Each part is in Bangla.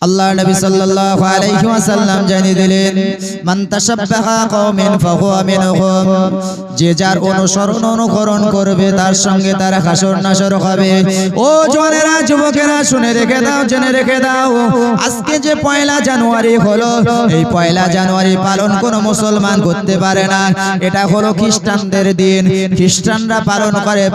আল্লাহ নবী সাল্লাল্লাহু আলাইহি ওয়াসাল্লাম জানিয়ে দিলেন, মান তাশাব্বাহা কওমিন ফাহুয়া মিনহুম, যে যার অনুকরণ করবে তার সঙ্গে তার হাসর নাসর হবে। ও জওয়ানেরা, যুবকেরা, শুনে রেখে দাও, জেনে রেখে দাও, আজকে যে পয়লা জানুয়ারি হলো, এই পয়লা জানুয়ারি পালন কোনো মুসলমান করতে পারে না। এটা হলো খ্রিস্টানদের দিন। খ্রিস্টানরা পালন করে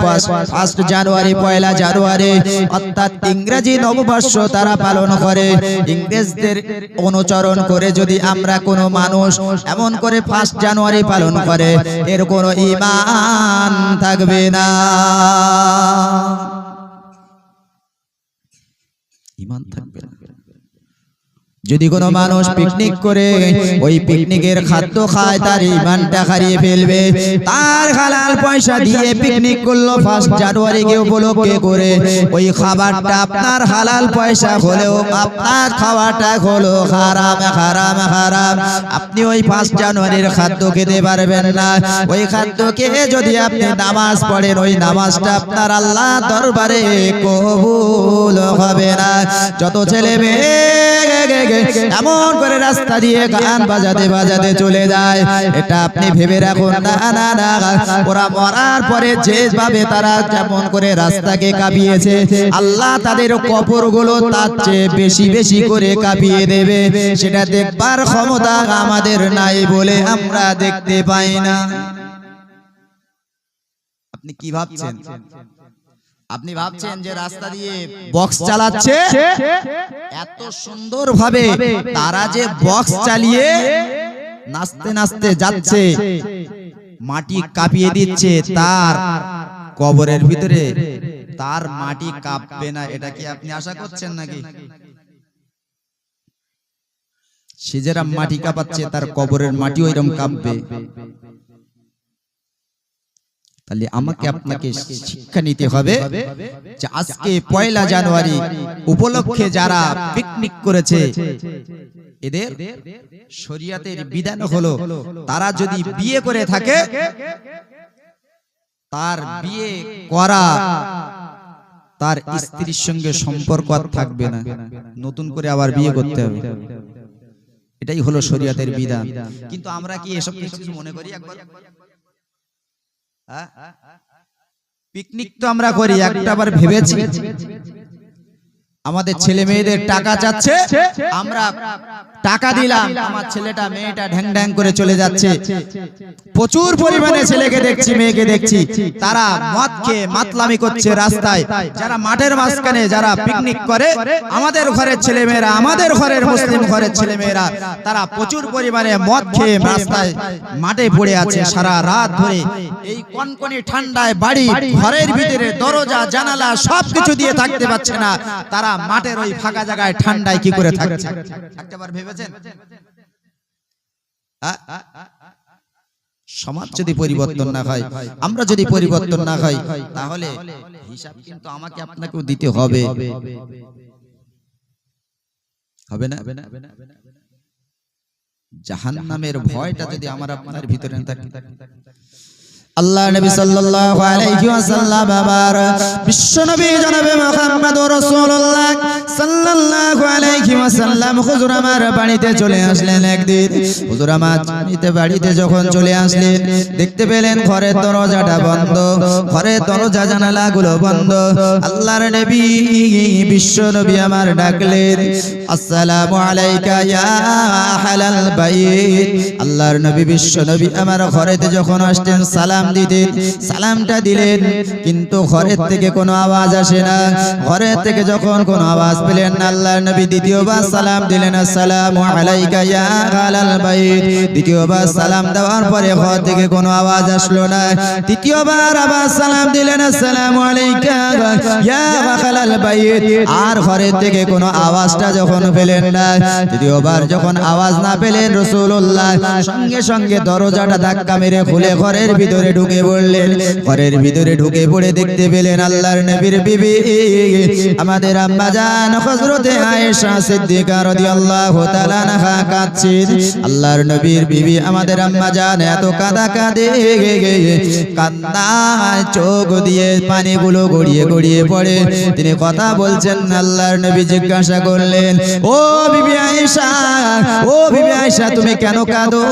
1 জানুয়ারি, পয়লা জানুয়ারি, অর্থাৎ ইংরেজি নববর্ষ তারা পালন করে। ইংরেজদের অনুচরণ করে যদি আমরা কোনো মানুষ এমন করে 1 জানুয়ারি পালন করে, এর কোনো ঈমান থাকবে না, ঈমান থাকবে না। যদি কোনো মানুষ পিকনিক করে ওই পিকনিকের খাদ্য খায়, তার ঈমানটা হারিয়ে ফেলবে। তার হালাল পয়সা দিয়ে পিকনিক করলো 1 জানুয়ারি কে উপলক্ষে করে, ওই খাবারটা আপনার হালাল পয়সা হলেও আপনার খাওয়াটা হলো হারাম, হারাম, হারাম। আপনি ওই 1 জানুয়ারির খাদ্য খেতে পারবেন না। ওই খাদ্য খেয়ে যদি আপনি নামাজ পড়েন, ওই নামাজটা আপনার আল্লাহ দরবারে কবুল হবে না। যত ছেলে মেয়ে এমন করে রাস্তা দিয়ে গান বাজাতে বাজাতে চলে যায়, এটা আপনি ভেবে রাখুন না, না, না, ওরা মরার পরে যেভাবে তারা যেমন করে রাস্তাকে কাঁপিয়েছে, আল্লাহ তাদের কবরগুলো তার চেয়ে বেশি বেশি করে কাঁপিয়ে দেবে। সেটা দেখবার ক্ষমতা আমাদের নাই বলে আমরা দেখতে পাই না। আপনি কি ভাবছেন? আপনি ভাবছেন যে রাস্তা দিয়ে বক্স চালাচ্ছে, এত সুন্দর ভাবে তারা যে বক্স চালিয়ে নাচতে নাচতে যাচ্ছে, মাটি কাঁপিয়ে দিচ্ছে, তার কবরের ভিতরে তার মাটি কাঁপবে না, এটা কি আপনি আশা করছেন নাকি? সে যেরকম মাটি কাঁপাচ্ছে, তার কবরের মাটি ওইরকম কাঁপবে। তাহলে আমাকে আপনাকে শিক্ষা নিতে হবে যে আজকে পয়লা জানুয়ারি উপলক্ষে যারা পিকনিক করেছে, এদের শরীয়তের বিধান হলো তারা যদি বিয়ে করে থাকে, তার বিয়ে করা তার স্ত্রীর সঙ্গে সম্পর্ক আর থাকবে না, নতুন করে আবার বিয়ে করতে হবে। এটাই হলো শরীয়তের বিধান। কিন্তু আমরা কি এসব কিছু মনে করি? একবার পিকনিক তো আমরা করি, একটাবার ভেবেছি আমাদের ছেলে মেয়েদের টাকা চাচ্ছে, আমরা টাকা দিলাম, আমার ছেলেটা মেয়েটা ঢ্যাং ঢ্যাং করে চলে যাচ্ছে। প্রচুর পরিমাণে ছেলেকে দেখছি, মেয়েকে দেখছি, তারা মদ খেয়ে মাতলামি করছে রাস্তায়। যারা মাঠের মাঝখানে যারা পিকনিক করে, আমাদের ঘরের ছেলে মেয়েরা, আমাদের ঘরের মুসলিম ঘরের ছেলে মেয়েরা, তারা প্রচুর পরিমাণে মদ খেয়ে রাস্তায় মাঠে পড়ে আছে সারা রাত ধরে। এই কনকনে ঠান্ডায় বাড়ি ঘরের ভিতরে দরজা জানালা সবকিছু দিয়ে থাকতে পারছে না, তারা মাঠের ওই ফাঁকা জায়গায় ঠান্ডায় কি করে থাকছে? একবার ভেবেছেন? সমাজ যদি পরিবর্তন না হয়, আমরা যদি পরিবর্তন না হয়, তাহলে হিসাব কিন্তু আমাকে আপনাকেও দিতে হবে, হবে না? জাহান্নামের ভয়টা যদি আমার আপনার ভিতরে থাকে। আল্লাহ নবী সাল্লাল্লাহু আলাইহি ওয়াসাল্লাম আমার বিশ্ব নবী জনাবে মুহাম্মদুর রাসূলুল্লাহ সাল্লাল্লাহু আলাইহি ওয়াসাল্লাম হুজুর আমার বাড়িতে চলে আসলেন একদিন। হুজুর আমার বাড়িতে যখন চলে আসলেন, দেখতে পেলেন ঘরের দরজাটা বন্ধ, ঘরের দরজা জানালাগুলো বন্ধ। আল্লাহর নবী বিশ্ব নবী আমার ডাকলেন, আসসালামু আলাইকা ইয়া আহলাল বাইত। আল্লাহর নবী বিশ্ব নবী আমার ঘরেতে যখন আসতেন, সালামটা দিলেন, কিন্তু ঘরের থেকে কোনো আওয়াজ আসে না। ঘরের থেকে যখন কোনো আওয়াজ পেলেন না, আল্লাহর নবী দ্বিতীয়বার সালাম দিলেন, আসসালামু আলাইকা ইয়া আহলাল বাইত। দ্বিতীয়বার সালাম দেওয়ার পরে ঘর থেকে কোনো আওয়াজ আসলো না। তৃতীয়বার আবার সালাম দিলেন, আসসালামু আলাইকা ইয়া আহলাল বাইত। আর ঘরের থেকে কোনো আওয়াজটা যখন পেলেন না, তৃতীয়বার যখন আওয়াজ না পেলেন, রাসূলুল্লাহ সঙ্গে সঙ্গে দরজাটা ধাক্কা মেরে খুলে ঘরের ভিতরে ঢুকে পড়লেন। ঘরের ভিতরে ঢুকে পড়ে দেখতে পেলেন আল্লাহর নবীর বিবি আমাদের আম্মা জান হযরতে আয়েশা সিদ্দিকা রাদিয়াল্লাহু তাআলা আনহা কাঁদছেন। আল্লাহর নবীর বিবি আমাদের আম্মা জান এত কাঁদে কান্নায় চোখ দিয়ে পানিগুলো গড়িয়ে গড়িয়ে পড়ে। তিনি কথা বলছেন। আল্লাহর নবী জিজ্ঞাসা করলেন, ও বিবি আয়েশা, ও বিবি আয়েশা, তুমি কেন কাঁদো?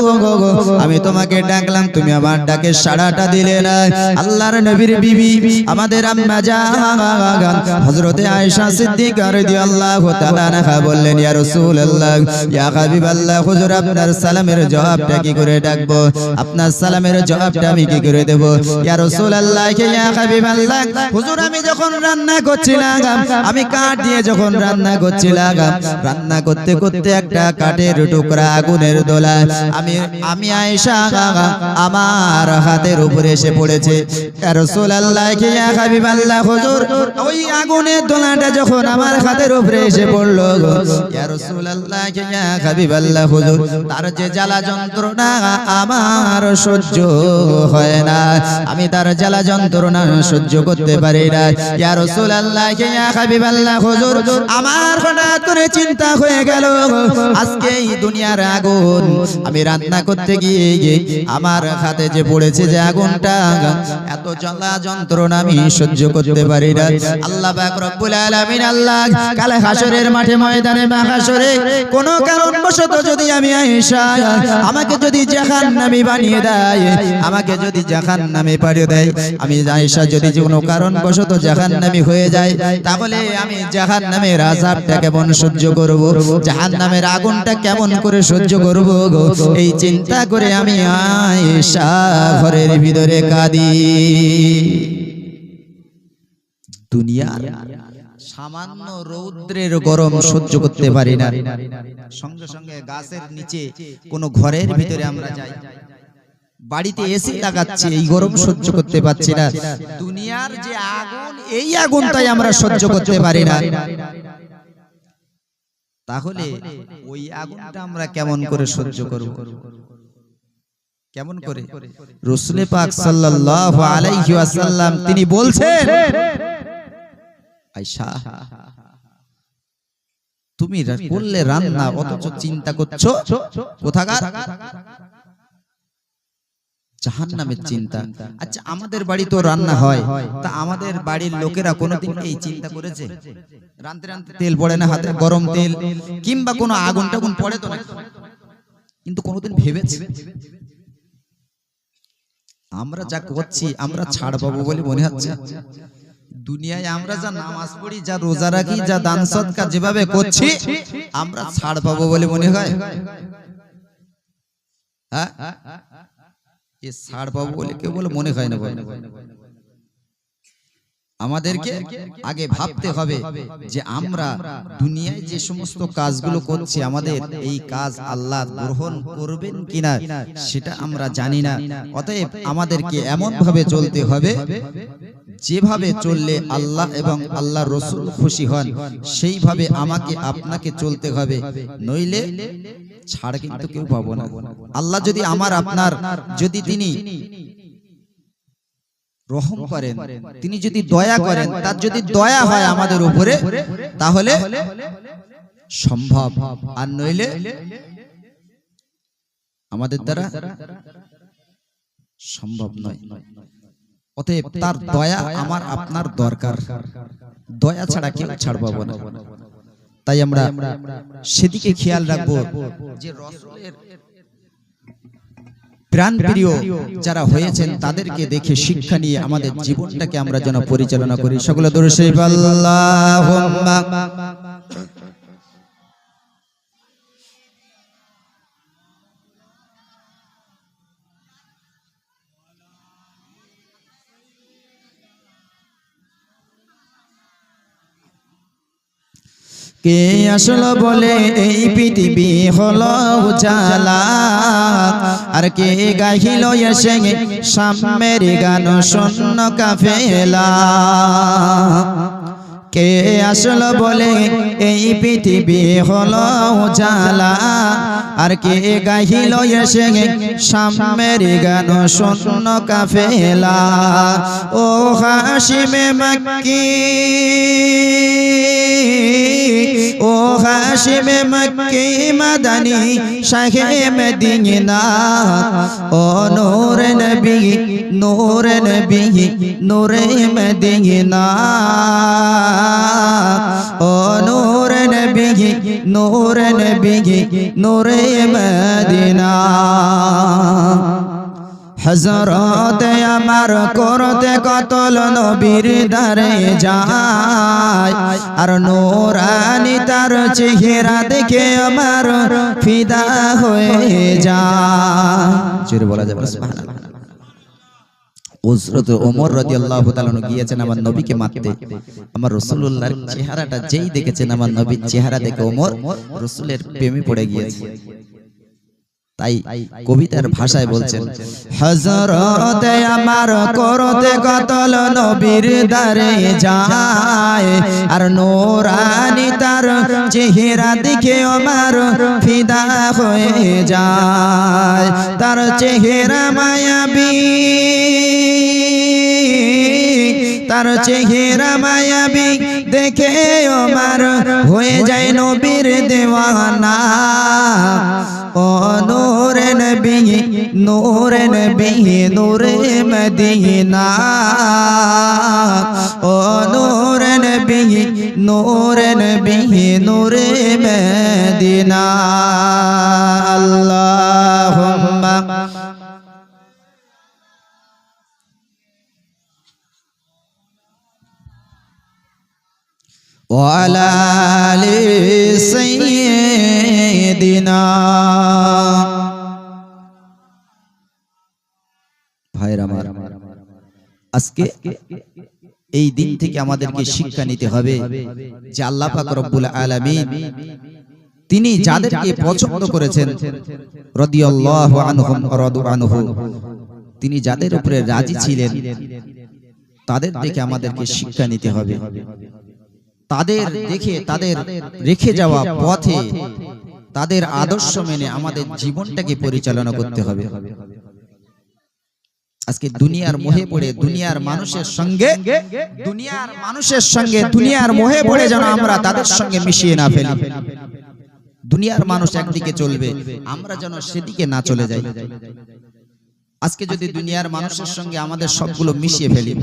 আমি তোমাকে ডাকলাম, তুমি আমার ডাকে সাড়াটা দিলে না। আল্লাহর নবীর বিবি আমাদের আম্মা জান হযরতে আয়েশা সিদ্দিকা রাদিয়াল্লাহু তাআলা আনহা বললেন, ইয়া রাসূলুল্লাহ, ইয়া হাবিবাল্লাহ, হুজুর আপনার সালামের জবাবটা কি করে ডাকবো? আপনার সালামের জবাবটা আমি কি করে দেব? ইয়া রাসূলুল্লাহ, ইয়া হাবিবাল্লাহ, হুজুর আমি যখন রান্না করছিলাম, আমি কাঠ দিয়ে যখন রান্না করছিলাম, রান্না করতে করতে একটা কাঠের টুকরা আগুনের দোলা আমি আয়েশা আমার হাতের উপরে এসে পড়েছে। ইয়া রাসূলুল্লাহ, ইয়া হাবিবাল্লাহ, হুজুর ওই আগুনের দোলাটা যখন আমার হাতের উপরে এসে পড়লো, ইয়া রাসূলুল্লাহ, ইয়া হাবিবাল্লাহ, হুজুর তার যে জ্বালা যন্ত্রণা আমার সহ্য হয় না, আমি তার জ্বালা যন্ত্রণা সহ্য করতে পারি না। ইয়া রাসূলুল্লাহ, ইয়া হাবিবাল্লাহ, হুজুর আমার হঠাৎ করে চিন্তা হয়ে গেল, আজকে এই দুনিয়ার আগুন আমি রান্না করতে গিয়ে আমার হাতে যে পড়েছে যে আগুনটা, এত জ্বালা যন্ত্রণা আমি সহ্য করতে পারি না। আল্লাহ পাক রব্বুল আলামিন আল্লাহ কালে হাসরের মাঠে ময়দানে মাহশরে কোন কারণবশত যদি আমি আয়েশা আমাকে যদি জাহান্নামী বানিয়ে দেয়, আমাকে যদি জাহান্নামে পাঠিয়ে দেয়, আমি আয়েশা যদি কোনো কারণবশত জাহান্নামী হয়ে যায়, তাহলে আমি জাহান্নামের আযাবটা কেমন সহ্য করব, জাহান্নামের আগুনটা কেমন করে সহ্য করব, এই চিন্তা করে আমি আয়েশা ঘরের ভিতরে কাঁদি। দুনিয়ার সামান্য রৌদ্রের গরম সহ্য করতে পারি না, সঙ্গে সঙ্গে গাছের নিচে কোন ঘরের ভিতরে আমরা যাই, বাড়িতে এসি লাগাচ্ছি, এই গরম সহ্য করতে পারছি না। দুনিয়ার যে আগুন, এই আগুনটাই আমরা সহ্য করতে পারি না। তাহলে ওই আগুনটা আমরা কেমন করে সহ্য করব? কেমন করে? রাসূল পাক সাল্লাল্লাহু আলাইহি ওয়াসাল্লাম তিনি বলছেন, আয়েশা তুমি করলে রান্না, অথচ চিন্তা করছো কোথাকার জাহান্নামের চিন্তা। আচ্ছা, আমাদের বাড়ি তো রান্না হয়, তা আমাদের বাড়ির লোকেরা কোনোদিন এই চিন্তা করেছে? রান্তে রান্তে তেল পড়ে না হাতে, গরম তেল কিংবা কোনো আগুন টাগুন পড়ে তো না, কিন্তু কোনোদিন ভেবেছে? আমরা যা করছি আমরা ছাড় পাবো বলে মনে হচ্ছে? দুনিয়ায় আমরা যা নামাজ পড়ি, যা রোজা রাখি, যা দান সদকা যেভাবে করছি, আমরা ছাড় পাবো বলে মনে হয়? হ্যাঁ, এ ছাড় পাবো বলে কেউ বলে মনে হয় না। আমাদেরকে আগে ভাবতে হবে যে আমরা দুনিয়ায় যে সমস্ত কাজগুলো করছি, আমাদের এই কাজ আল্লাহ গ্রহণ করবেন কিনা সেটা আমরা জানি না। অতএব আমাদেরকে এমন ভাবে চলতে হবে যেভাবে চললে আল্লাহ এবং আল্লাহ রাসূল খুশি হন, সেইভাবে আমাকে আপনাকে চলতে হবে, নইলে ছাড় কিন্তু কেউ পাবো না। আল্লাহ যদি আমার আপনার যদি তিনি রহম করেন, তিনি যদি দয়া করেন, তার যদি দয়া হয় আমাদের উপরে, তাহলে সম্ভব, আর নইলে আমাদের দ্বারা সম্ভব নয়। অতএব তার দয়া আমার আপনার দরকার, দয়া ছাড়া কেউ ছাড় পাবো না। তাই আমরা সেদিকে খেয়াল রাখবো যে রাসূলের প্রাণপ্রিয় যারা হয়েছেন তাদেরকে দেখে শিক্ষা নিয়ে আমাদের জীবনটাকে আমরা যেন পরিচালনা করি। সকলে দরুদ শরীফ আল্লাহুম্মা কে আসলো বলে এই পৃথিবী হলো উজালা, আর কে গাইল এসে সাম্যের গান শূন্য কাফেলা। কে আসলো বলে এই পৃথিবী হলো জালা, আর কে গাইল এসে সামের গান শূন্য কাফেলা। ও হাশিমে মক্কি, ও হাশিমে মক্কি মাদানী শাহে মদিনা, ও নূরে নবী নূরে নবী নূরে মদিনা, ও নূরে নবী নূরে নবী নূরে মদিনা। হযরত আমার করতে কতল নবীর দারে যায়, আর নূরানি তার চেহারা দেখে আমার ফিদা হয়ে যায়। জোরে বলা যাবে সুবহানাল্লাহ। হযরত ওমর রাদিয়াল্লাহু তাআলা গিয়েছেন আমার নবীকে মারতে, আমার রাসূলুল্লাহর চেহারাটা যেই দেখেছেন আমার নবীর চেহারা দেখে ওমর রাসূলের প্রেমে পড়ে গিয়েছে। তাই কবিতার ভাষায় বলছেন, হযরত আমার করতে কতল নবীর দারে যায়, আর নূরানি তার চেহারা দেখে আমার ফিদা হয়ে যায়। তার চেহারা মায়াবী, তার চেহারা মায়াবী দেখে আমার হয়ে যায় নবীর দেওয়ানা। ও নূরে নবী নূরে নবী নূরে মদিনা, ও নূরে নবী নূরে নবী নূরে মদিনা। আল্লাহুম্মা ওয়ালা আলি সাইয়্যিদিনা। ভাইরা আমার, আজকে এই দিন থেকে আমাদেরকে শিক্ষা নিতে হবে যে আল্লাহ পাক রব্বুল আলামিন তিনি যাদেরকে পছন্দ করেছেন, রাদিয়াল্লাহু আনহুম ওয়া রাদু আনহু, তিনি যাদের উপরে রাজি ছিলেন তাদের দেখে আমাদেরকে শিক্ষা নিতে হবে। তাদের দেখে, তাদের রেখে যাওয়া পথে, তাদের আদর্শ মেনে আমাদের জীবনটাকে পরিচালনা করতে হবে। আজকে দুনিয়ার মোহে পড়ে, দুনিয়ার মানুষের সঙ্গে দুনিয়ার মোহে পড়ে যেন আমরা তাদের সঙ্গে মিশিয়ে না ফেলি। দুনিয়ার মানুষ একদিকে চলবে, আমরা যেন সেদিকে না চলে যাই। আজকে যদি দুনিয়ার মানুষের সঙ্গে আমাদের সবগুলো মিশিয়ে ফেলি,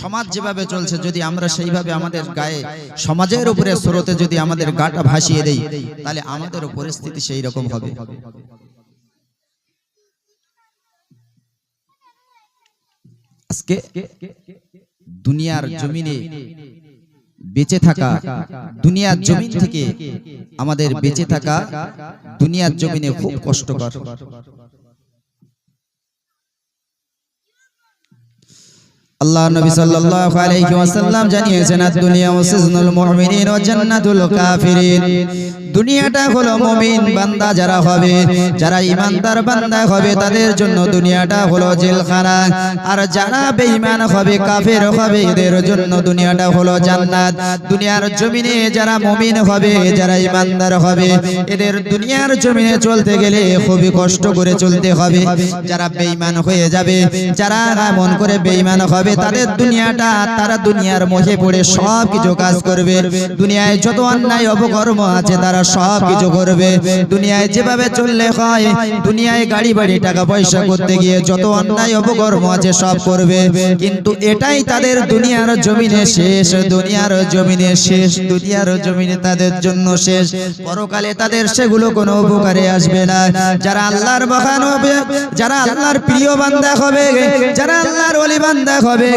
সমাজ যেভাবে চলছে যদি আমরা সেইভাবে আমাদের গায়ে, সমাজের উপরে স্রোতে যদি আমাদের গাটা ভাসিয়ে দেই, তাহলে আমাদের পরিস্থিতি সেই রকম হবে। আজকে দুনিয়ার জমিনে বেঁচে থাকা, দুনিয়ার জমিন থেকে আমাদের বেঁচে থাকা দুনিয়ার জমিনে খুব কষ্টকর। আল্লাহ নবী সাল্লাল্লাহু আলাইহি ওয়াসাল্লাম জানিয়েছেন, দুনিয়া সিজনুল মুমিনিন ওয়া জান্নাতুল কাফিরিন। দুনিয়াটা হলো মুমিন বান্দা যারা হবে, যারা ঈমানদার বান্দা হবে, তাদের জন্য দুনিয়াটা হলো জেলখানা। আর যারা বেঈমান হবে, কাফের হবে, এদের জন্য দুনিয়াটা হলো জান্নাত। দুনিয়ার জমিনে যারা মুমিন হবে, যারা ঈমানদার হবে, এদের দুনিয়ার জমিনে চলতে গেলে খুবই কষ্ট করে চলতে হবে। যারা বেঈমান হয়ে যাবে, যারা এমন করে বেঈমান হবে, তাদের দুনিয়াটা, তারা দুনিয়ার মোহে পড়ে সব কিছু কাজ করবে। দুনিয়ায় যত অন্যায় অপকর্ম আছে তারা সব কিছু করবে। দুনিয়ায় যেভাবে চললে হয়, দুনিয়ায় গাড়ি বাড়ি টাকা পয়সা করতে গিয়ে যত অন্যায় অপকর্ম আছে সব করবে, কিন্তু এটাই তাদের দুনিয়ার জমিনে শেষ, দুনিয়ার জমিনে শেষ, দুনিয়ার জমিনে তাদের জন্য শেষ। পরকালে তাদের সেগুলো কোনো উপকারে আসবে না। যারা আল্লাহর বাগান হবে, যারা আল্লাহর প্রিয় বান্দা হবে, যারা আল্লাহর ওলি বান্দা হবে,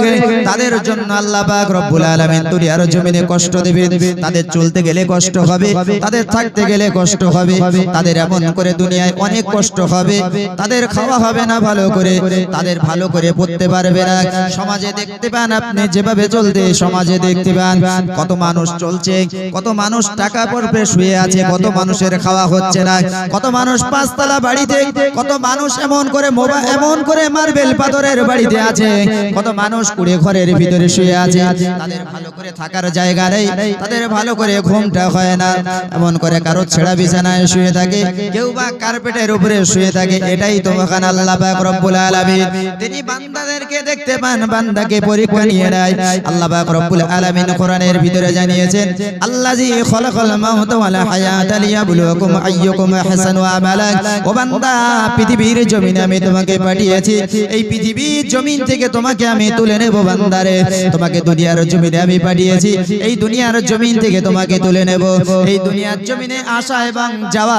তাদের জন্য আল্লাহ পাক রব্বুল আলামিন দুনিয়ার জমিনে কষ্ট দেবে। তাদের চলতে গেলে কষ্ট হবে, তাদের থাকতে গেলে কষ্ট হবে, তাদের এমন করে দুনিয়ায় অনেক কষ্ট হবে। তাদের খাওয়া হবে না ভালো করে, তাদের ভালো করে পড়তে পারবে না। সমাজে দেখতে পান আপনি যেভাবে চলতে, সমাজে দেখতে পান কত মানুষ চলছে, কত মানুষ টাকা পড়বে শুয়ে আছে, কত মানুষের খাওয়া হচ্ছে না, কত মানুষ পাঁচতলা বাড়িতে, কত মানুষ এমন করে মোবাইল, এমন করে মার্বেল পাথরের বাড়িতে আছে, কত মানুষ মানুষ কুড়ে ঘরের ভিতরে শুয়ে আছে, তাদের ভালো করে থাকার জায়গা নেই, তাদের ভালো করে ঘুমটা হয় না, এমন করে কারো ছেঁড়া বিছানায় শুয়ে থাকে, কেউ বা কার্পেটের উপরে শুয়ে থাকে। এটাই তো মহান আল্লাহ পাক রব্বুল আলামিন, তিনি বান্দাদেরকে দেখতে পান, বান্দাকে পরীক্ষা নিয়ে নেয়। আল্লাহ পাক রব্বুল আলামিন কোরআনের ভিতরে জানিয়েছেন, আল্লাযী খালাকাল মাউতা ওয়াল হায়াতা লিয়াবলুয়াকুম আইয়ুকুম আহসানু আমালা। ও বান্দা, পৃথিবীর জমিনে আমি তোমাকে পাঠিয়েছি, এই পৃথিবীর জমিন থেকে তোমাকে আমি তুলে নেব বান্দারে। তোমাকে দুনিয়ার জমিনে আমি পাঠিয়েছি, এই দুনিয়ার জমিন থেকে তোমাকে তুলে নেব। এই দুনিয়ার জমিনে আসা এবং যাওয়া,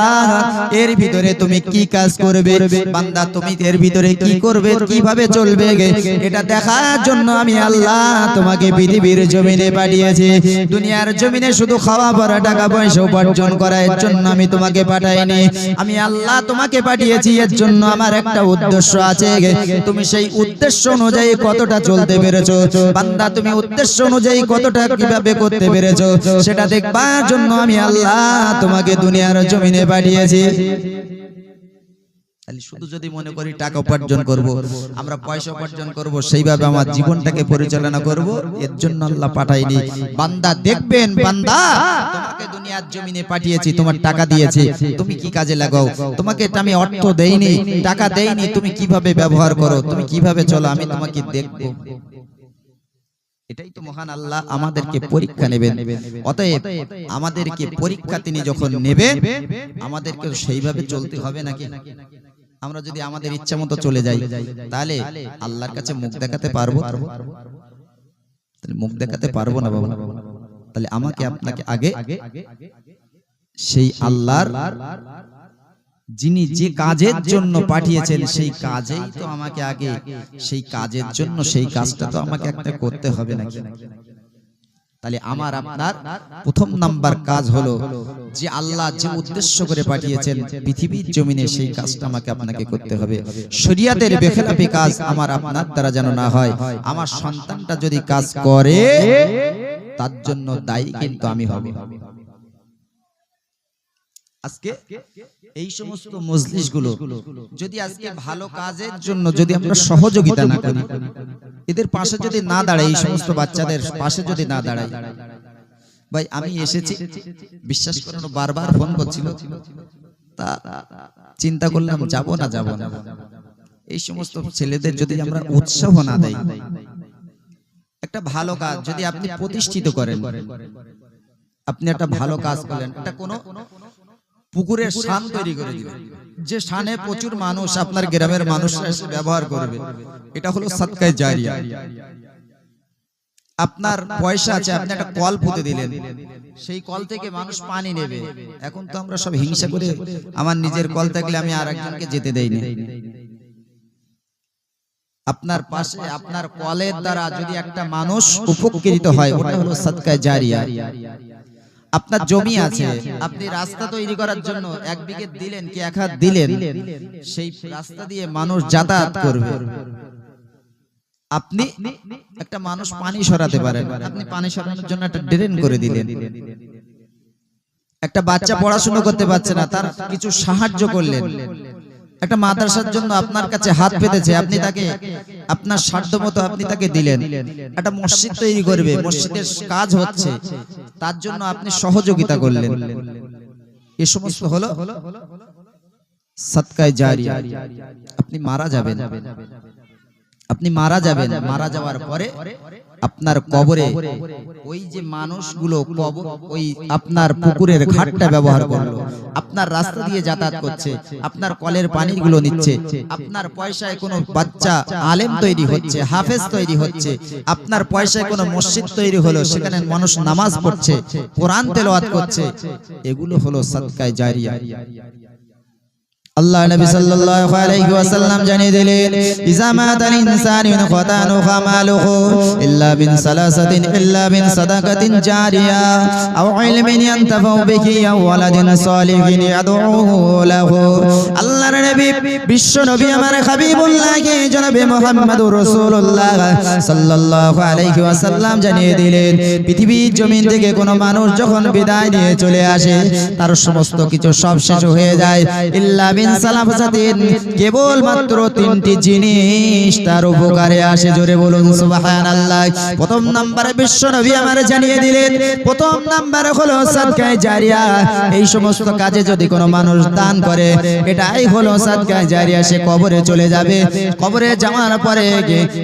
এর ভিতরে তুমি কি কাজ করবে বান্দা, তুমি এর ভিতরে কি করবে, কিভাবে চলবে, এটা দেখার জন্য আমি আল্লাহ তোমাকে পৃথিবীর জমিনে পাঠিয়েছি। দুনিয়ার জমিনে শুধু খাওয়া পড়া, টাকা পয়সা উপার্জন করার জন্য আমি তোমাকে পাঠাইনি। আমি আল্লাহ তোমাকে পাঠিয়েছি, এর জন্য আমার একটা উদ্দেশ্য আছে। তুমি সেই উদ্দেশ্য অনুযায়ী কতটা চলতে পেরেছো বান্দা, তুমি উদ্দেশ্য অনুযায়ী কতটা কিভাবে করতে পেরেছো, সেটা দেখবার জন্য আমি আল্লাহ তোমাকে দুনিয়ার জমিনে পাঠিয়েছি। শুধু যদি মনে করি টাকা উপার্জন করব, আমরা পয়সা উপার্জন করব, সেইভাবে আমার জীবনটাকে পরিচালনা করব, এর জন্য আল্লাহ পাঠায়নি। বান্দা দেখবেন, বান্দা তোমাকে দুনিয়ার জমিনে পাঠিয়েছি, তোমার টাকা দিয়েছি, তুমি কি কাজে লাগাও, তোমাকে আমি অর্থ দেইনি, টাকা দেইনি, তুমি কিভাবে ব্যবহার করো, তুমি কিভাবে চলো, আমি তোমাকে দেখব। এটাই তো মহান আল্লাহ আমাদেরকে পরীক্ষা নেবেন। অতএব আমাদেরকে পরীক্ষা তিনি যখন নেবেন, আমাদেরকে সেইভাবে চলতে হবে নাকি? আমরা যদি আমাদের ইচ্ছা মতো চলে যাই, তাহলে আল্লাহর কাছে মুখ দেখাতে পারবো? তাহলে মুখ দেখাতে পারবো না বাবা। তাহলে আমাকে আপনাকে আগে সেই আল্লাহর, যিনি যে কাজের জন্য পাঠিয়েছেন, সেই কাজেই তো আমাকে আগে, সেই কাজের জন্য সেই কাজটা তো আমাকে একটা করতে হবে নাকি? তাহলে আমার আপনার প্রথম নাম্বার কাজ হলো যে আল্লাহ যে উদ্দেশ্য করে পাঠিয়েছেন পৃথিবীর জমিনে, সেই কাজটা আমাকে আপনাকে করতে হবে। শরীয়তের বেখেলাফি কাজ আমার আপনার দ্বারা যেন না হয়। আমার সন্তানটা যদি কাজ করে, তার জন্য দায়ী কিন্তু আমি হব। আজকে এই সমস্ত মজলিসগুলো যদি আজকে ভালো কাজের জন্য যদি আমরা সহযোগিতা না করি, এদের পাশে যদি না দাঁড়াই, এই সমস্ত বাচ্চাদের পাশে যদি না দাঁড়াই, ভাই আমি এসেছি, বিশ্বাস করুন বারবার ফোন করছিল, তা চিন্তা করলাম যাব না। এই সমস্ত ছেলেদের যদি আমরা উৎসাহ না দেই, একটা ভালো কাজ যদি আপনি প্রতিষ্ঠিত করেন, আপনি একটা ভালো কাজ করেন, এটা কোনো পুকুরের শান তৈরি করে দিবেন, যে শানে প্রচুর মানুষ, আপনার গ্রামের মানুষরা এসে ব্যবহার করবে, এটা হলো সাদকায়ে জারিয়া। আপনার পয়সা আছে, আপনি একটা কল পুঁতে দিলেন, সেই কল থেকে মানুষ পানি নেবে। এখন তো আমরা সব হিংসা করে, আমার নিজের কল থাকলে আমি আর একজনকে যেতে দেই না। আপনার পাশে আপনার কলের দ্বারা যদি একটা মানুষ উপকৃত হয়, ওটা হলো সাদকায়ে জারিয়া। আপনার জমি আছে, আপনি রাস্তা তৈরি করার জন্য 1 বিঘে দিলেন কি 1 হাত দিলেন, সেই রাস্তা দিয়ে মানুষ যাতায়াত করবে। আপনি একটা মানুষ পানি সরাতে পারেন, আপনি পানি সরানোর জন্য একটা ড্রেন করে দিলেন। একটা বাচ্চা পড়াশোনা করতে পারছে না, তার কিছু সাহায্য করলেন। একটা মাদ্রাসার জন্য আপনার কাছে হাত পেতেছে, আপনি তাকে আপনার সাধ্যমতো আপনি তাকে দিলেন। একটা মসজিদ তৈরি করবে, মসজিদের কাজ হচ্ছে, তার জন্য আপনি সহযোগিতা করলেন। এই সমস্ত হলো সাদকায়ে জারিয়া। আপনি মারা যাবেন, মারা যাওয়ার পরে আপনার কবরে ওই যে মানুষগুলো ওই আপনার পুকুরের ঘাটটা ব্যবহার করলো, আপনার রাস্তা দিয়ে যাতায়াত করছে, আপনার কলের পানিগুলো নিচ্ছে, আপনার পয়সায় কোনো বাচ্চা আলেম তৈরি হচ্ছে, হাফেজ তৈরি হচ্ছে, আপনার পয়সায় কোনো মসজিদ তৈরি হলো, সেখানে মানুষ নামাজ পড়ছে, কোরআন তেলাওয়াত করছে, এগুলো হলো সাদকায়ে জারিয়া। আল্লাহ নবী সাল্লাল্লাহু আলাইহি ওয়াসাল্লাম জানিয়ে দিলেন, ইজা মাতাল ইনসানু ইনকাতানু খামালুহু ইল্লা বিন সালাসাতিন ইল্লা বিন সাদাকাতিন জারিয়া আও ইলমিন ইয়ানতাফাউ বিহি আও ওয়ালাদিন সালিহিন ইয়াদউহু লাহু। আল্লাহর নবী বিশ্ব নবী আমার হাবিবুল্লাহ জনাবে মুহাম্মদুর রাসূলুল্লাহ সাল্লাল্লাহু আলাইহি ওয়াসাল্লাম জানিয়ে দিলেন, পৃথিবীর জমিন থেকে কোনো মানুষ যখন বিদায় নিয়ে চলে আসে, তার সমস্ত কিছু সব শেষ হয়ে যায়, ইল্লা মিন সালাফাতিন, কেবল মাত্র তিনটি জিনিস তার উপকারে আসে। জোরে বলুন সুবহানাল্লাহ। প্রথম নম্বরে বিশ্ব নবী আমারে জানিয়ে দিলেন, প্রথম নম্বরে হলো সাদকায়ে জারিয়া। এই সমস্ত কাজে যদি কোনো মানুষ দান করে, এটাই হলো সাদকায়ে জারিয়া। সে কবরে চলে যাবে, কবরে যাওয়ার পরে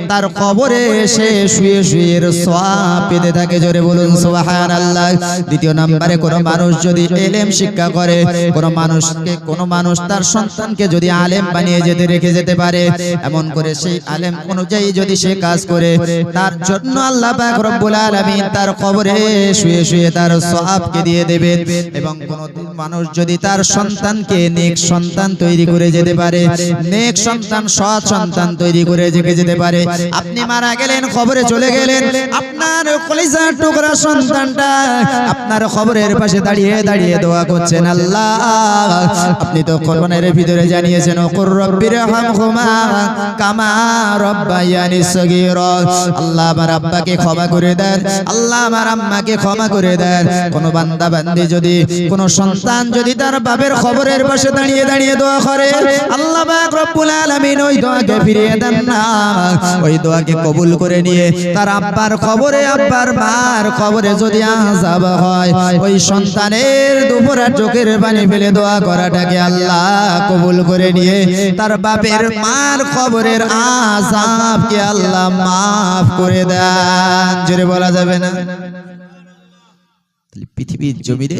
তার কবরে এসে শুয়ে শুয়ে সওয়াব পেতে থাকে। জোরে বলুন সুবহানাল্লাহ। দ্বিতীয় নম্বরে কোনো মানুষ যদি ইলম শিক্ষা করে, কোনো মানুষ তার সন্তানকে যদি আলেম বানিয়ে রেখে যেতে পারে, এমন করে সেই আলেম অনুযায়ী যদি সে কাজ করে, তার জন্য আল্লাহ পাক রব্বুল আলামিন তার কবরে শুয়ে শুয়ে তার সওয়াবকে দিয়ে দেবেন। এবং কোন মানুষ যদি তার সন্তানকে নেক সন্তান তৈরি করে যেতে পারে, নেক সন্তান, সৎ সন্তান তৈরি করে রেখে যেতে পারে, আপনি মারা গেলেন, কবরে চলে গেলেন, আপনার কলিজার টুকরা সন্তানটা আপনার কবরের পাশে দাঁড়িয়ে দাঁড়িয়ে দোয়া করছেন, আল্লাহ আপনি তো কোরআনের ভিতরে জানিয়েছেন, ওকুর রব্বিরহামহুমা কামা রব্বায়ানি সগীরা। আল্লাহ আমার আব্বাকে ক্ষমা করে দেন, আল্লাহ আমার আম্মাকে ক্ষমা করে দেন। কোন বান্দা বান্দি যদি, কোন সন্তান যদি তার বাবার কবরের পাশে দাঁড়িয়ে দাঁড়িয়ে দোয়া করে, আল্লাহ পাক রব্বুল আলামিন ওই দোয়াকে ফিরিয়ে দেন না, ওই দোয়াকে কবুল করে নিয়ে তার আব্বার কবরে, আব্বার মার কবরে যদি আযাব হয়, ওই সন্তানের দুপুরা চোখের পানি ফেলে দোয়া করাটাকে আল্লাহ কবুল করে নিয়ে তার বাপের মার কবরের আযাবকে আল্লাহ মাফ করে দেন। জোরে বলা যাবে না? পৃথিবীর জমিনে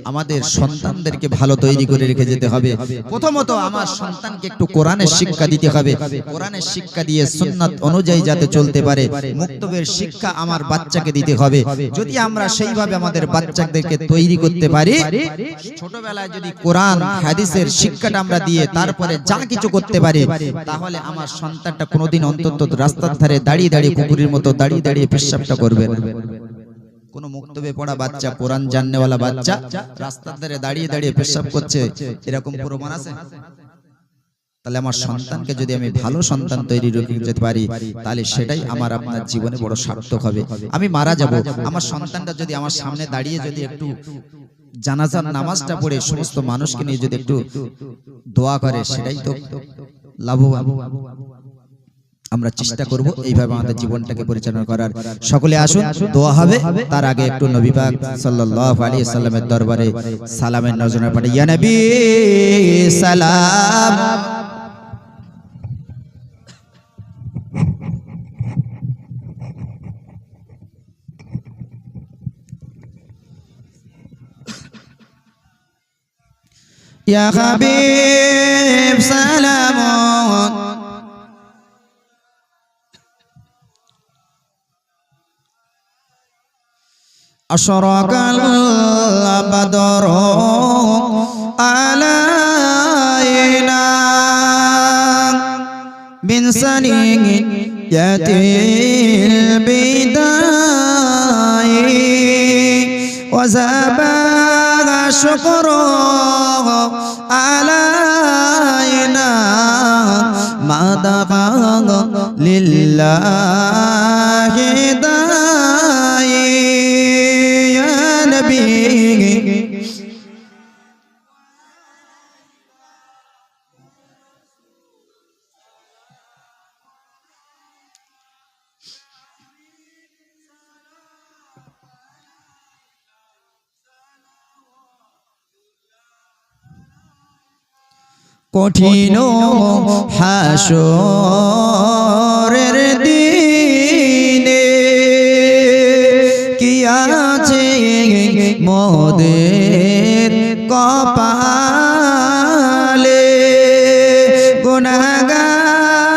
আমাদের সন্তানদেরকে ভালো তৈরি করে রেখে যেতে হবে। প্রথমত আমার সন্তানকে একটু কোরআনের শিক্ষা দিতে হবে, কোরআনের শিক্ষা দিয়ে সুন্নাত অনুযায়ী যাতে চলতে পারে, মুক্তবের শিক্ষা আমার বাচ্চাকে দিতে হবে। যদি আমরা সেইভাবে আমাদের বাচ্চাদেরকে তৈরি করতে পারি, ছোটবেলায় যদি কোরআন হাদিসের শিক্ষাটা আমরা দিয়ে তারপরে যা কিছু করতে পারি, তাহলে আমার সন্তানটা কোনোদিন অন্তত রাস্তার ধারে দাঁড়িয়ে দাঁড়িয়ে কুকুরের মতো দাঁড়িয়ে দাঁড়িয়ে পেশাবটা করবে না। কোন মুক্তবে পড়া বাচ্চা, কোরআন জাননেওয়ালা বাচ্চা রাস্তার ধারে দাঁড়িয়ে দাঁড়িয়ে পেশাব করছে, এরকম প্রমাণ আছে? তাহলে আমার সন্তানকে যদি আমি ভালো সন্তান তৈরি করতে পারি, তাহলে সেটাই আমার আপনার জীবনে বড় সার্থক হবে। আমি মারা যাব, আমার সন্তানটা যদি আমার সামনে দাঁড়িয়ে যদি একটু জানাজার নামাজটা পড়ে সমস্ত মানুষকে নিয়ে যদি একটু দোয়া করে, সেটাই তো লাভবান। আমরা চেষ্টা করব এইভাবে আমাদের জীবনটাকে পরিচালনা করার। সকলে আসুন, দোয়া হবে, তার আগে একটু নবী পাক সাল্লাল্লাহু আলাইহি সাল্লামের দরবারে সালামের নজরে পড়ে। ইয়া নবী সালাম, ইয়া হাবিব সালাম, আশরাকাল বাদরু আলাইনা মিন সানিয়াতিল বিদাই ওয়া যাবা শুকরু আলাইনা মা দাআ লিল্লাহি দাই। কঠিন হাসরের দিনে কি আছে মোদের কপালে, গুনাহগার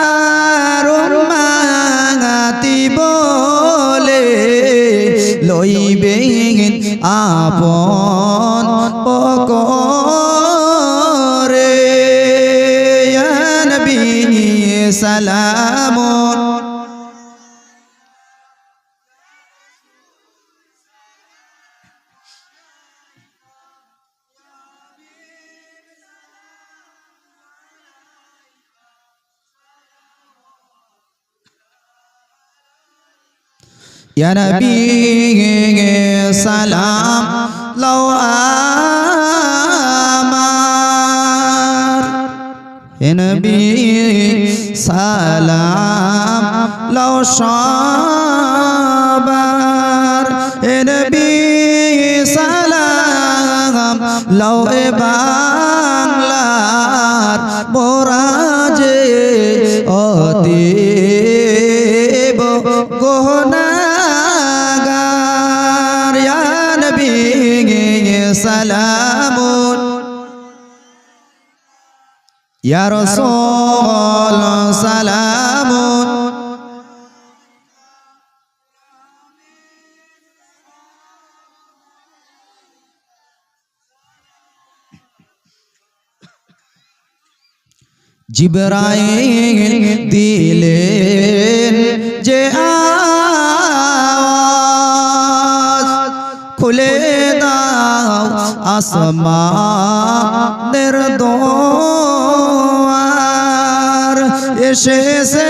উম্মতি বলে লইবে আপন পকরে। ইয়া নবী সালাম, ইয়া নবী সালাম, লও আমার এ নবী সালাম লও সবার এ নবী সালাম লও এ বাংলার মোরাজে অতীব গুনাহগার ইয়া নবী সালামুন ইয়া রাসূল সালামুন জিবরাইল দিলেন যে আওয়াজ খুলে দাও আসমানের দোয়ার এসেছে